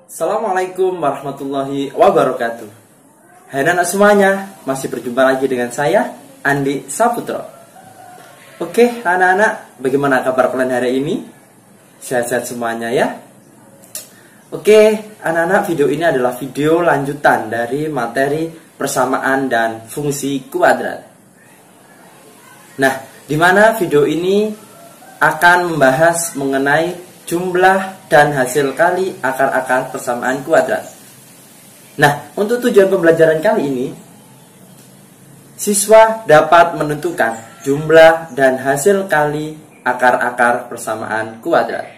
Assalamualaikum warahmatullahi wabarakatuh. Hai anak semuanya, masih berjumpa lagi dengan saya, Andi Saputro. Oke anak-anak, bagaimana kabar kalian hari ini? Sehat-sehat semuanya ya? Oke anak-anak, video ini adalah video lanjutan dari materi persamaan dan fungsi kuadrat. Nah, di mana video ini akan membahas mengenai jumlah dan hasil kali akar-akar persamaan kuadrat. Nah, untuk tujuan pembelajaran kali ini, siswa dapat menentukan jumlah dan hasil kali akar-akar persamaan kuadrat.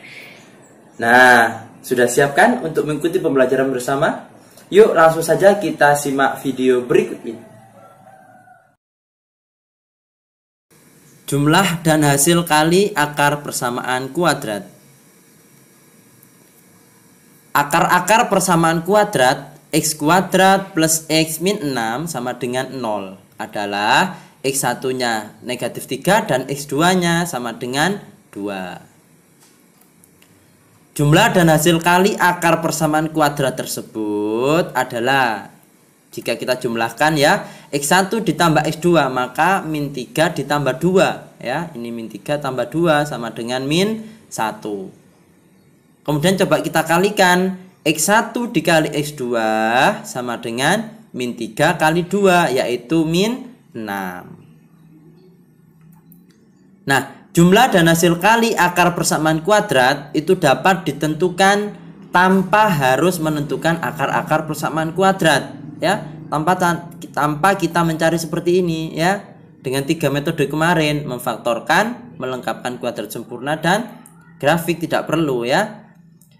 Nah, sudah siapkan untuk mengikuti pembelajaran bersama? Yuk langsung saja kita simak video berikut ini. Jumlah dan hasil kali akar persamaan kuadrat. Akar-akar persamaan kuadrat x kuadrat plus x min 6 sama dengan 0 adalah x1 nya negatif 3 dan x2 nya sama dengan 2. Jumlah dan hasil kali akar persamaan kuadrat tersebut adalah, jika kita jumlahkan ya, x1 ditambah x2 maka min 3 ditambah 2 ya, ini min 3 tambah 2 sama dengan min 1. Kemudian coba kita kalikan, x1 dikali x2 sama dengan min 3 kali 2 yaitu min 6. Nah, jumlah dan hasil kali akar persamaan kuadrat itu dapat ditentukan tanpa harus menentukan akar-akar persamaan kuadrat ya, tanpa kita mencari seperti ini ya, dengan 3 metode kemarin, memfaktorkan, melengkapkan kuadrat sempurna dan grafik tidak perlu ya.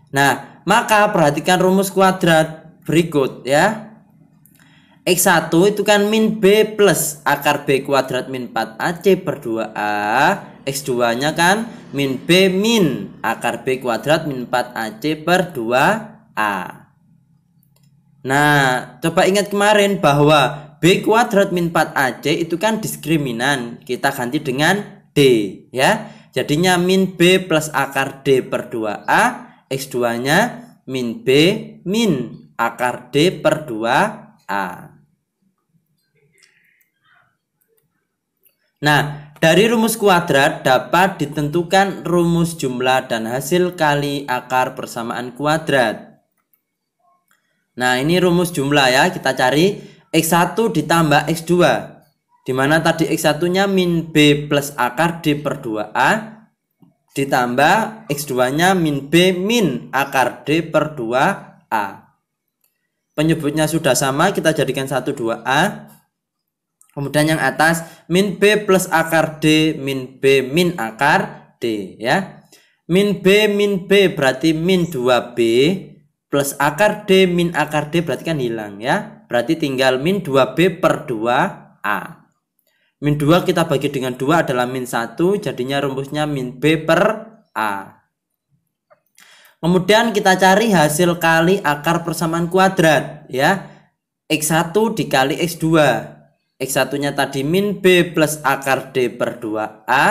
Nah, maka perhatikan rumus kuadrat berikut ya. X1 itu kan min B plus akar B kuadrat min 4AC per 2A. X2 nya kan min B min akar B kuadrat min 4AC per 2A. Nah, coba ingat kemarin bahwa B kuadrat min 4AC itu kan diskriminan, kita ganti dengan D ya. Jadinya min B plus akar D per 2A, x2 nya min B min akar D per 2A. Nah, dari rumus kuadrat dapat ditentukan rumus jumlah dan hasil kali akar persamaan kuadrat. Nah, ini rumus jumlah ya, kita cari x1 ditambah x2. Dimana tadi x1 nya min B plus akar D per 2A ditambah x2 nya min B min akar D per 2A. Penyebutnya sudah sama, kita jadikan 1 2A. Kemudian yang atas min B plus akar D min B min akar D ya. Min B berarti min 2B plus akar D min akar D berarti kan hilang ya. Berarti tinggal min 2B per 2A. Min 2 kita bagi dengan 2 adalah min 1, jadinya rumusnya min B per A. Kemudian kita cari hasil kali akar persamaan kuadrat ya. X1 dikali X2. X1 nya tadi min B plus akar D per 2A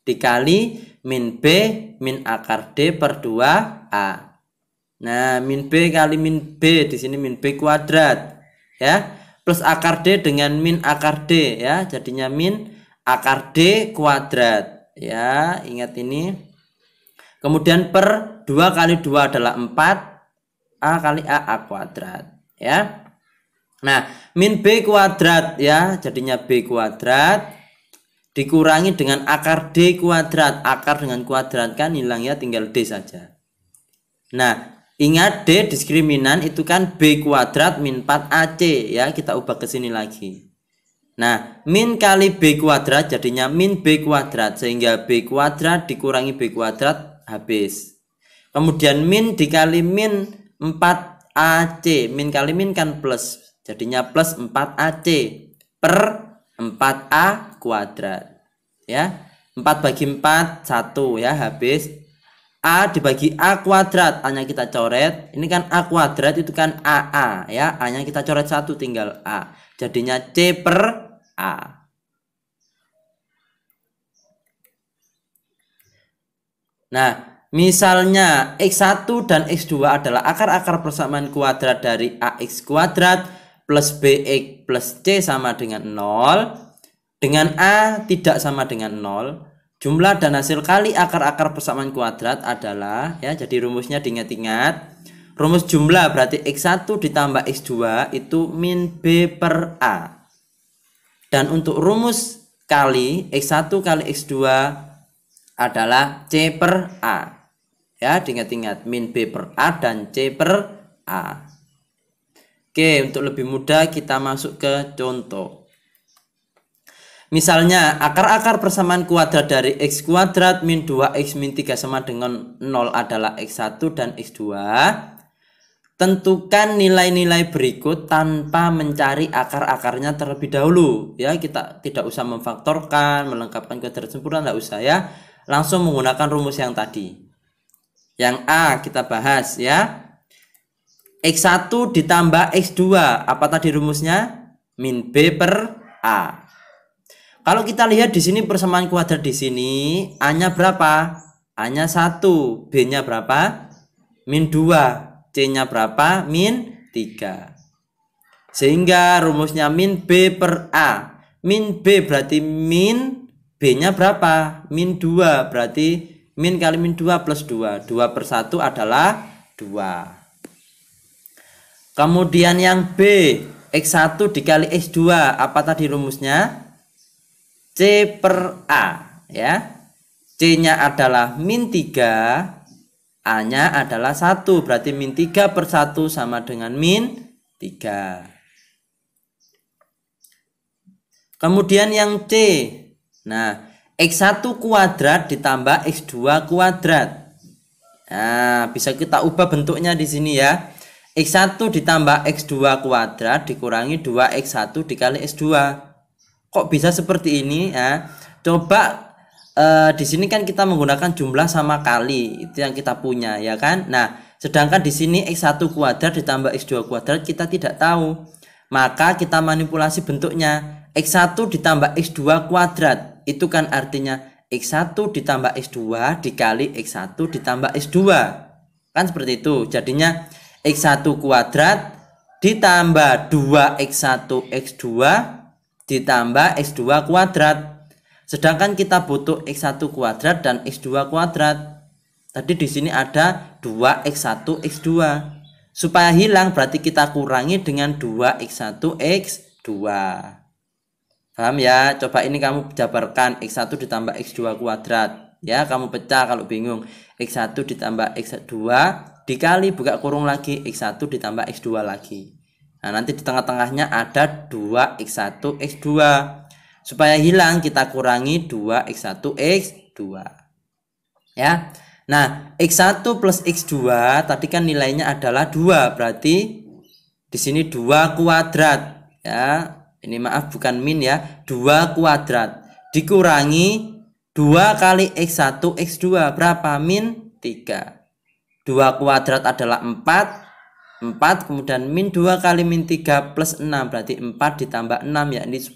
dikali min B min akar D per 2A. Nah, min B kali min B, di sini min B kuadrat ya, plus akar D dengan min akar D ya, jadinya min akar D kuadrat ya, ingat ini. Kemudian per 2 kali 2 adalah 4, A kali A kuadrat ya. Nah, min B kuadrat ya, jadinya B kuadrat dikurangi dengan akar D kuadrat. Akar dengan kuadrat kan hilang ya, tinggal D saja. Nah, ingat D diskriminan itu kan B kuadrat min 4AC ya, kita ubah ke sini lagi. Nah, min kali B kuadrat jadinya min B kuadrat, sehingga B kuadrat dikurangi B kuadrat habis. Kemudian min dikali min 4AC, min kali min kan plus, jadinya plus 4AC per 4A kuadrat ya. 4 bagi 4 1 ya, habis. A dibagi A kuadrat, A nya kita coret, ini kan A kuadrat itu kan AA ya, A nya kita coret 1 tinggal A, jadinya C per A. Nah, Misalnya X1 dan X2 adalah akar-akar persamaan kuadrat dari AX kuadrat plus BX plus C sama dengan 0. Dengan A tidak sama dengan 0. Jumlah dan hasil kali akar-akar persamaan kuadrat adalah, ya, jadi rumusnya diingat-ingat. Rumus jumlah berarti X1 ditambah X2 itu min B per A. Dan untuk rumus kali X1 kali X2 adalah C per A. Ya, diingat-ingat min B per A dan C per A. Oke, untuk lebih mudah kita masuk ke contoh. Misalnya akar-akar persamaan kuadrat dari X kuadrat min 2X min 3 sama dengan 0 adalah X1 dan X2. Tentukan nilai-nilai berikut tanpa mencari akar-akarnya terlebih dahulu. Ya, kita tidak usah memfaktorkan, melengkapkan kuadrat sempurna, tidak usah ya. Langsung menggunakan rumus yang tadi. Yang A kita bahas ya. X1 ditambah X2. Apa tadi rumusnya? Min B per A. Kalau kita lihat di sini persamaan kuadrat di sini, A-nya berapa? A-nya 1, B-nya berapa? Min 2, C-nya berapa? Min 3. Sehingga rumusnya min B per A. Min B berarti min B-nya berapa? Min 2, berarti min kali min 2 plus 2. 2 per 1 adalah 2. Kemudian yang B, X1 dikali X2. Apa tadi rumusnya? C per A. Ya. C-nya adalah min 3. A-nya adalah 1. Berarti min 3 per 1 sama dengan min 3. Kemudian yang C. Nah, X1 kuadrat ditambah X2 kuadrat. Nah, bisa kita ubah bentuknya di sini ya. X1 ditambah X2 kuadrat dikurangi 2X1 dikali X2. Kok bisa seperti ini ya? Coba di sini kan kita menggunakan jumlah sama kali, itu yang kita punya ya kan. Nah, sedangkan di sini X1 kuadrat ditambah X2 kuadrat kita tidak tahu. Maka kita manipulasi bentuknya. X1 ditambah X2 kuadrat. Itu kan artinya X1 ditambah X2 dikali X1 ditambah X2. Kan seperti itu. Jadinya X1 kuadrat ditambah 2X1 X2 ditambah X2 kuadrat. Sedangkan kita butuh X1 kuadrat dan X2 kuadrat. Tadi di sini ada 2X1 X2. Supaya hilang berarti kita kurangi dengan 2X1 X2. Paham ya? Coba ini kamu jabarkan X1 ditambah X2 kuadrat. Ya, kamu pecah kalau bingung. X1 ditambah X2 dikali buka kurung lagi X1 ditambah X2 lagi. Nah, nanti di tengah-tengahnya ada 2X1 X2. Supaya hilang kita kurangi 2X1 X2. Ya. Nah, X1 plus X2 tadi kan nilainya adalah 2. Berarti di sini 2 kuadrat. Ya. Ini maaf bukan min ya. 2 kuadrat dikurangi 2 kali X1 X2 berapa? Min 3. 2 kuadrat adalah 4. 4 kemudian min 2 kali min 3 plus 6 berarti 4 ditambah 6 yakni 10.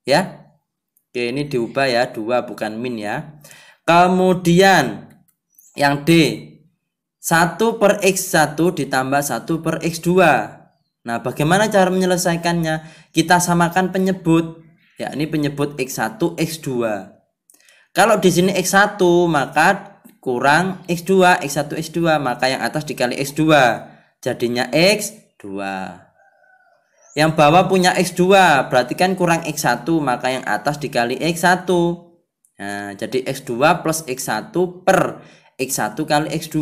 Ya. Oke, ini diubah ya, 2 bukan min ya. Kemudian yang D, 1 per X1 ditambah 1 per X2. Nah, bagaimana cara menyelesaikannya? Kita samakan penyebut, yakni penyebut X1 X2. Kalau di sini X1 maka kurang X2, X1 X2, maka yang atas dikali X2 jadinya X2. Yang bawah punya X2 berarti kan kurang X1, maka yang atas dikali X1. Nah, jadi X2 plus X1 per X1 kali X2.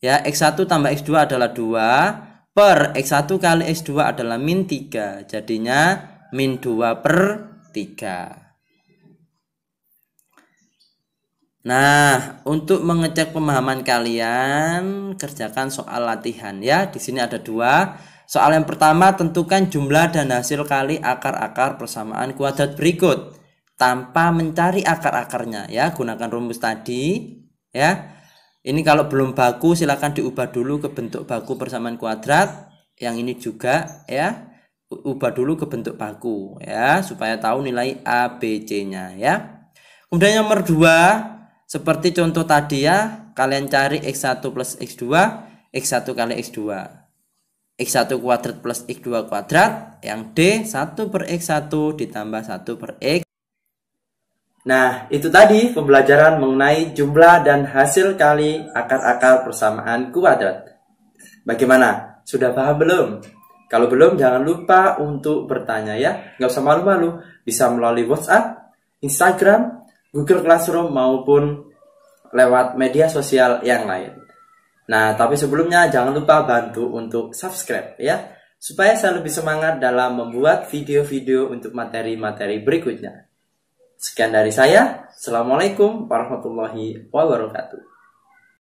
Ya, X1 tambah X2 adalah 2 per X1 kali X2 adalah min 3. Jadinya min 2 per 3. Nah, untuk mengecek pemahaman kalian, kerjakan soal latihan ya. Di sini ada 2. Soal yang pertama, tentukan jumlah dan hasil kali akar-akar persamaan kuadrat berikut tanpa mencari akar-akarnya ya. Gunakan rumus tadi ya. Ini kalau belum baku silahkan diubah dulu ke bentuk baku persamaan kuadrat. Yang ini juga ya. Ubah dulu ke bentuk baku ya supaya tahu nilai A, B, C-nya ya. Kemudian nomor 2, Seperti contoh tadi ya, kalian cari X1 plus X2, X1 kali X2. X1 kuadrat plus X2 kuadrat, yang D 1 per X1 ditambah 1 per X. Nah, itu tadi pembelajaran mengenai jumlah dan hasil kali akar-akar persamaan kuadrat. Bagaimana? Sudah paham belum? Kalau belum, jangan lupa untuk bertanya ya. Nggak usah malu-malu. Bisa melalui WhatsApp, Instagram, Google Classroom, maupun lewat media sosial yang lain. Nah, tapi sebelumnya jangan lupa bantu untuk subscribe ya. Supaya saya lebih semangat dalam membuat video-video untuk materi-materi berikutnya. Sekian dari saya. Assalamualaikum warahmatullahi wabarakatuh.